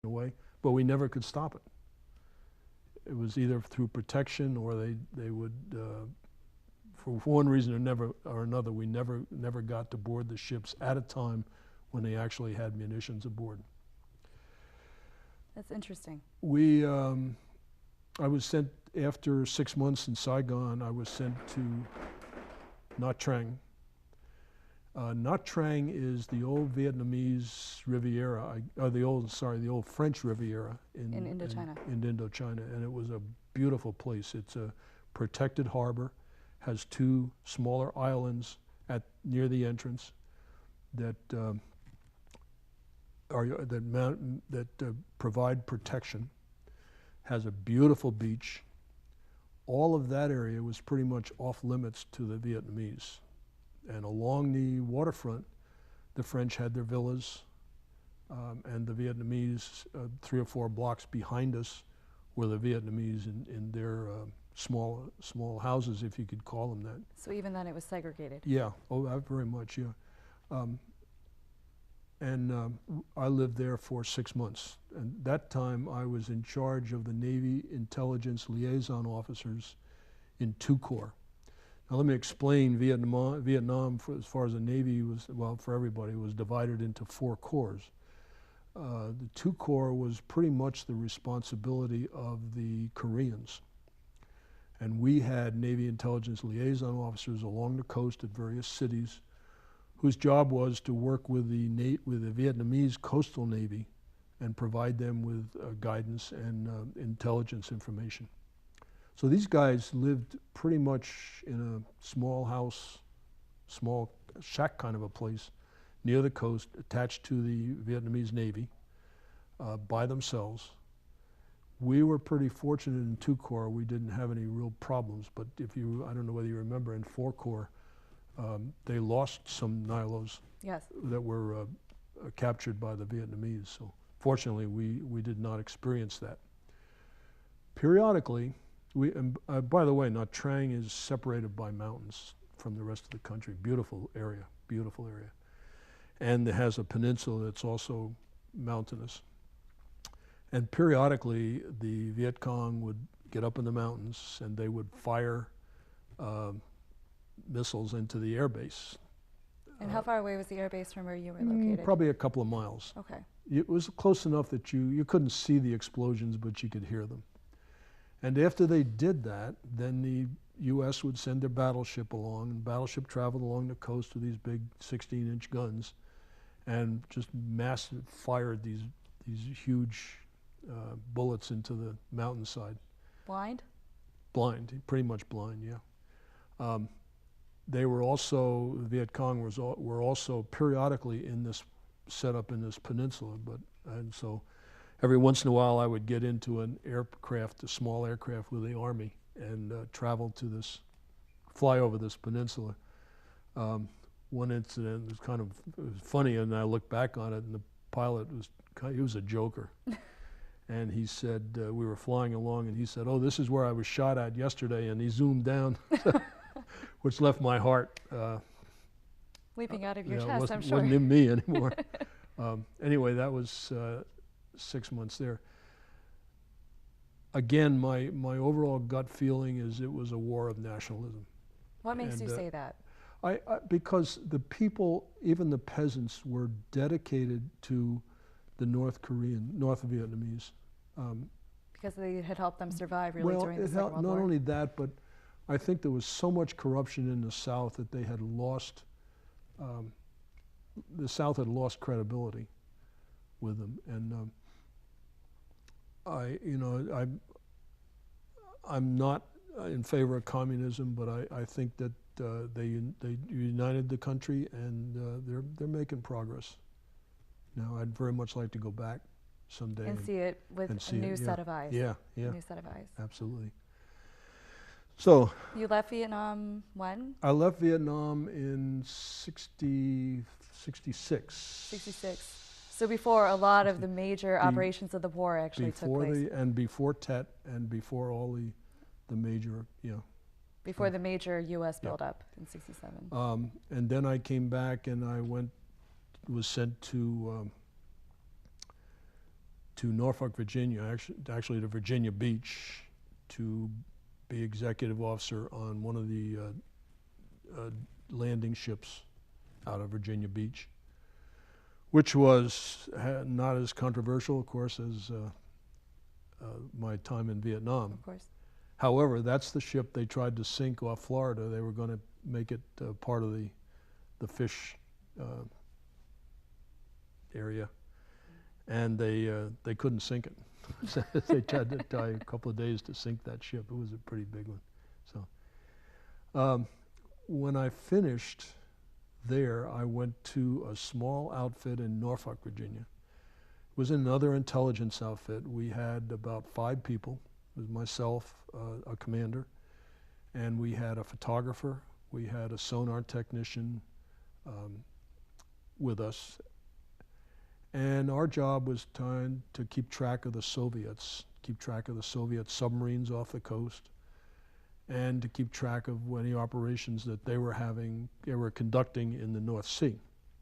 away, but we never could stop it. It was either through protection or they would, for one reason or another, we never got to board the ships at a time when they actually had munitions aboard. That's interesting. I was sent, after 6 months in Saigon, I was sent to Nha Trang. Nha Trang is the old Vietnamese Riviera, the old French Riviera in Indochina. In Indochina, and it was a beautiful place. It's a protected harbor, has 2 smaller islands near the entrance that provide protection. Has a beautiful beach. All of that area was pretty much off limits to the Vietnamese. And along the waterfront, the French had their villas, and the Vietnamese, 3 or 4 blocks behind us, were the Vietnamese in their small houses, if you could call them that. So even then it was segregated? Yeah, very much, yeah. I lived there for 6 months. And that time I was in charge of the Navy intelligence liaison officers in 2 corps. Now let me explain Vietnam as far as the Navy was, well, for everybody, was divided into 4 corps. The 2 corps was pretty much the responsibility of the Koreans. And we had Navy intelligence liaison officers along the coast at various cities whose job was to work with the Vietnamese coastal Navy and provide them with guidance and intelligence information. So these guys lived pretty much in a small house, small shack kind of a place near the coast, attached to the Vietnamese Navy, by themselves. We were pretty fortunate in 2 corps. We didn't have any real problems, but I don't know whether you remember, in 4 corps, they lost some Nilos. Yes. That were captured by the Vietnamese. So fortunately, we did not experience that. Periodically, by the way, Nha Trang is separated by mountains from the rest of the country. Beautiful area. And it has a peninsula that's also mountainous. And periodically, the Viet Cong would get up in the mountains and they would fire missiles into the air base. And how far away was the air base from where you were located? Probably a couple of miles. Okay. It was close enough that you couldn't see the explosions, but you could hear them. And after they did that, then the U.S. would send their battleship along, and battleship traveled along the coast with these big 16-inch guns and just massive fired these huge bullets into the mountainside. Blind? Blind, pretty much blind, yeah. They were also, the Viet Cong were also periodically set up in this peninsula, and so every once in a while I would get into an aircraft, a small aircraft with the Army, and fly over this peninsula. One incident was it was funny, and I look back on it, and the pilot he was a joker. And he said, we were flying along, and he said, "Oh, this is where I was shot at yesterday," and he zoomed down, which left my heart leaping out of your chest, I'm sure. Wasn't in me anymore. Anyway, that was 6 months there. Again, my overall gut feeling is it was a war of nationalism. What makes you say that? Because the people, even the peasants, were dedicated to the North Vietnamese. Because they had helped them survive during the Second World War. Not only that, but I think there was so much corruption in the South that they had lost, the South had lost credibility with them. And I'm not in favor of communism, but I think that they united the country, and they're making progress. Now, I'd very much like to go back someday and see it with a new set of eyes. Yeah, yeah. A new set of eyes. Absolutely. So you left Vietnam when? I left Vietnam in 66. 66. So before a lot of the major operations of the war actually took place. Before Tet, and before all the major, Before the major U.S. buildup in 67. And then I came back, and I was sent to to Norfolk, Virginia, actually to Virginia Beach, to be executive officer on one of the landing ships out of Virginia Beach, which was not as controversial, of course, as my time in Vietnam. Of course. However, that's the ship they tried to sink off Florida. They were going to make it part of the fish area, and they couldn't sink it. So they tried to die a couple of days to sink that ship. It was a pretty big one. So when I finished there, I went to a small outfit in Norfolk, Virginia. It was another intelligence outfit. We had about 5 people. It was myself, a commander, and we had a photographer, we had a sonar technician with us. And our job was trying to keep track of the Soviets, keep track of the Soviet submarines off the coast, and to keep track of any operations that they were conducting in the North Sea.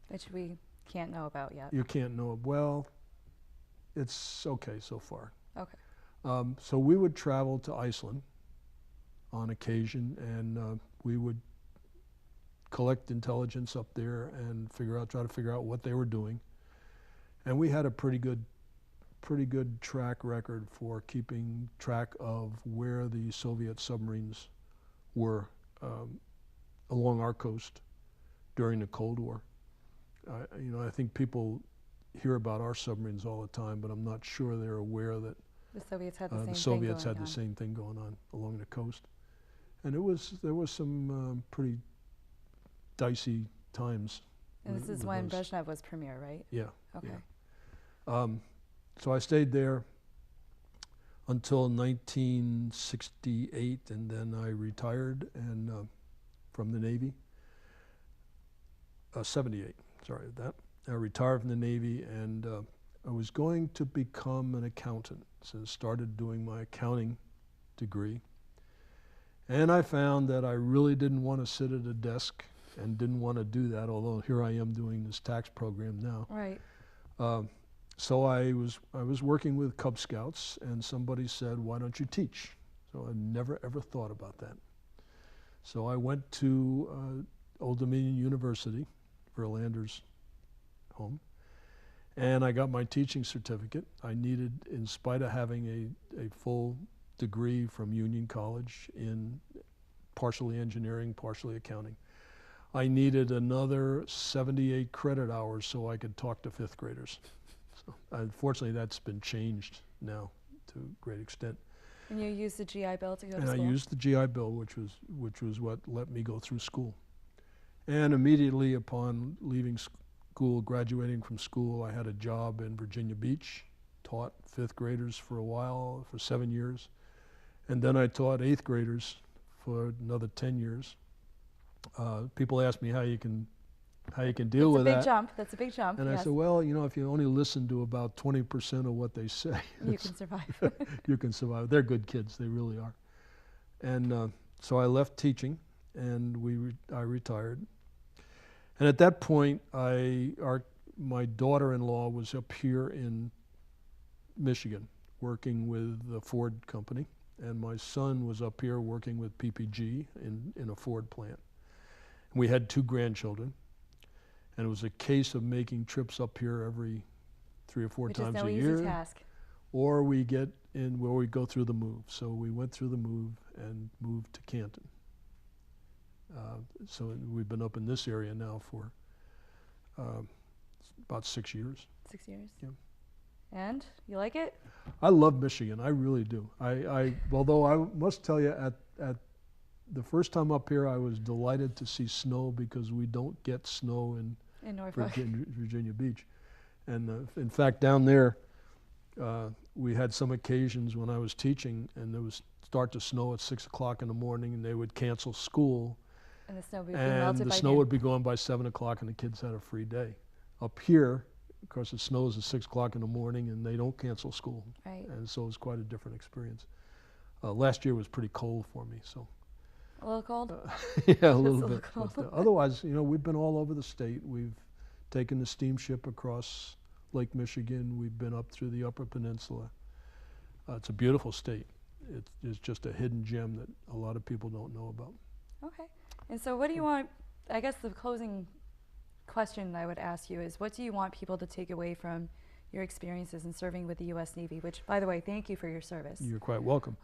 Which we can't know about yet. You can't know. Well, it's okay so far. Okay. So we would travel to Iceland on occasion, and we would collect intelligence up there and try to figure out what they were doing. And we had a pretty good track record for keeping track of where the Soviet submarines were along our coast during the Cold War. I think people hear about our submarines all the time, but I'm not sure they're aware that the Soviets had the same thing going on along the coast. And there was some pretty dicey times. And this is when Brezhnev was premier, right? Yeah. Okay. Yeah. So I stayed there until 1968, and then I retired from the Navy. 78, sorry about that. I retired from the Navy, and I was going to become an accountant, so started doing my accounting degree. And I found that I really didn't want to sit at a desk and didn't want to do that, although here I am doing this tax program now. Right. So I was working with Cub Scouts, and somebody said, "Why don't you teach?" So I never ever thought about that. So I went to Old Dominion University, Verlander's home, and I got my teaching certificate. I needed, in spite of having a full degree from Union College in partially engineering, partially accounting, I needed another 78 credit hours so I could talk to 5th graders. So unfortunately, that's been changed now to a great extent. And you used the GI Bill to go to and school? I used the GI Bill, which was what let me go through school. And immediately upon leaving school, graduating from school, I had a job in Virginia Beach, taught 5th graders for a while, for 7 years. And then I taught 8th graders for another 10 years. People ask me how you can deal with that. That's a big jump. And yes. I said, well, if you only listen to about 20% of what they say, you can survive. You can survive. They're good kids, they really are. And so I left teaching, and I retired. And at that point, my daughter-in-law was up here in Michigan working with the Ford company, and my son was up here working with PPG in a Ford plant. And we had 2 grandchildren, and it was a case of making trips up here every 3 or 4 times a year. Which is no easy task. Or we get in where we go through the move. So we went through the move and moved to Canton. So we've been up in this area now for about 6 years. 6 years? Yeah. And you like it? I love Michigan, I really do. Although I must tell you, at the first time up here, I was delighted to see snow because we don't get snow in Virginia Beach. And in fact, down there, we had some occasions when I was teaching, and it would start to snow at 6 o'clock in the morning, and they would cancel school. And the snow would be melted by the snow would be gone by 7 o'clock, and the kids had a free day. Up here, of course, it snows at 6 o'clock in the morning, and they don't cancel school. Right. And so it was quite a different experience. Last year was pretty cold for me, so. A little cold? Yeah, a little bit. Cold. But, otherwise, we've been all over the state. We've taken the steamship across Lake Michigan. We've been up through the Upper Peninsula. It's a beautiful state. It's just a hidden gem that a lot of people don't know about. Okay. And so what do you want, I guess the closing question I would ask you is, what do you want people to take away from your experiences in serving with the U.S. Navy, which, by the way, thank you for your service. You're quite welcome.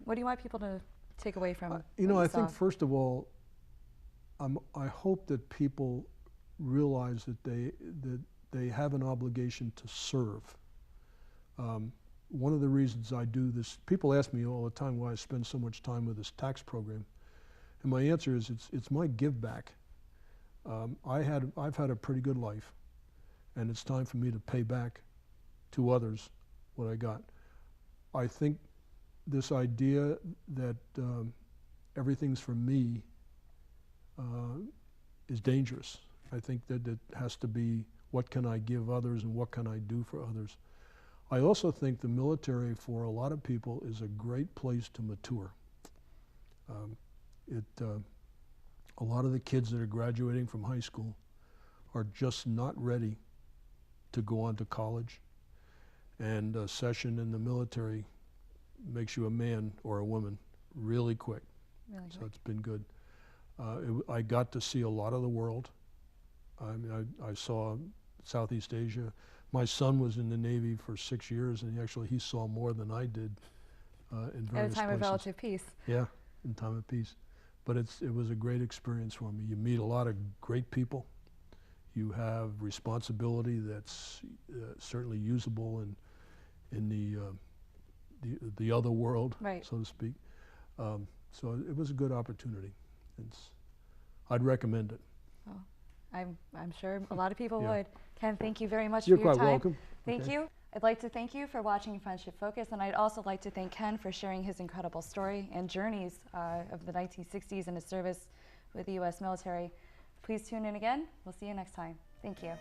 What do you want people to take away from you know, I think, first of all, I hope that people realize that they have an obligation to serve. One of the reasons I do this, people ask me all the time why I spend so much time with this tax program. And my answer is it's my give back. I've had a pretty good life, and it's time for me to pay back to others what I got. I think this idea that everything's for me is dangerous. I think that it has to be, what can I give others and what can I do for others? I also think the military, for a lot of people, is a great place to mature. A lot of the kids that are graduating from high school are just not ready to go on to college. And a session in the military makes you a man or a woman really quick. Really so quick. It's been good. I got to see a lot of the world. I mean, I saw Southeast Asia. My son was in the Navy for 6 years, and he saw more than I did in various places. At a time of relative peace. Yeah, in time of peace. But it was a great experience for me. You meet a lot of great people. You have responsibility that's certainly usable in the other world, right, so to speak. So it was a good opportunity. I'd recommend it. Well, I'm sure a lot of people Yeah. would. Ken, thank you very much You're for your quite time. welcome. Thank Okay. you. I'd like to thank you for watching Friendship Focus, and I'd also like to thank Ken for sharing his incredible story and journeys of the 1960s and his service with the U.S. military. Please tune in again. We'll see you next time. Thank you.